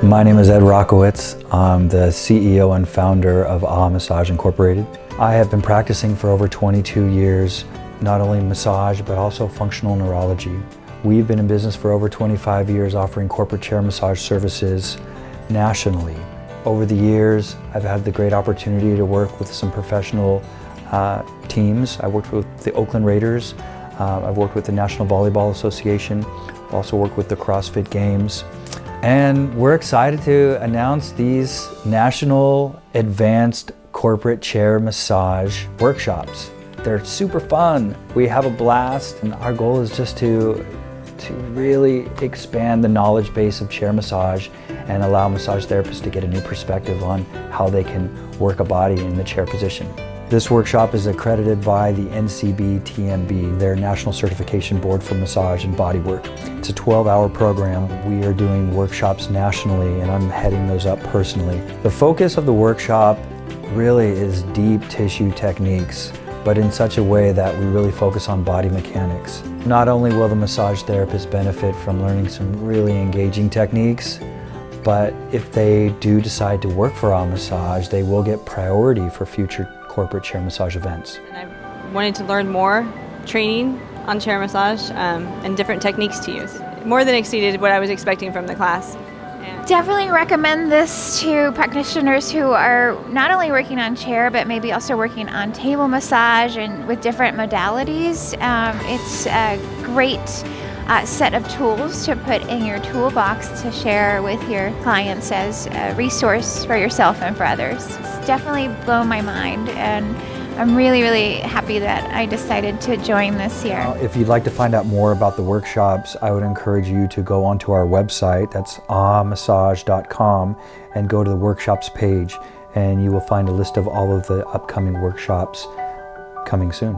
My name is Ed Rockowitz. I'm the CEO and founder of Ahhh Massage Incorporated. I have been practicing for over 22 years, not only massage, but also functional neurology. We've been in business for over 25 years offering corporate chair massage services nationally. Over the years, I've had the great opportunity to work with some professional teams. I worked with the Oakland Raiders. I've worked with the National Volleyball Association. I've also worked with the CrossFit Games. And we're excited to announce these National Advanced Corporate Chair Massage Workshops. They're super fun. We have a blast, and our goal is just to really expand the knowledge base of chair massage and allow massage therapists to get a new perspective on how they can work a body in the chair position. This workshop is accredited by the NCBTMB, their National Certification Board for Massage and Bodywork. It's a 12-hour program. We are doing workshops nationally, and I'm heading those up personally. The focus of the workshop really is deep tissue techniques, but in such a way that we really focus on body mechanics. Not only will the massage therapist benefit from learning some really engaging techniques, but if they do decide to work for Ahhh Massage, they will get priority for future corporate chair massage events. And I wanted to learn more training on chair massage and different techniques to use. More than exceeded what I was expecting from the class. Definitely recommend this to practitioners who are not only working on chair, but maybe also working on table massage and with different modalities. It's a great set of tools to put in your toolbox to share with your clients as a resource for yourself and for others. It's definitely blown my mind, and I'm really, really happy that I decided to join this year. If you'd like to find out more about the workshops, I would encourage you to go onto our website, that's ahhmassage.com, and go to the workshops page, and you will find a list of all of the upcoming workshops coming soon.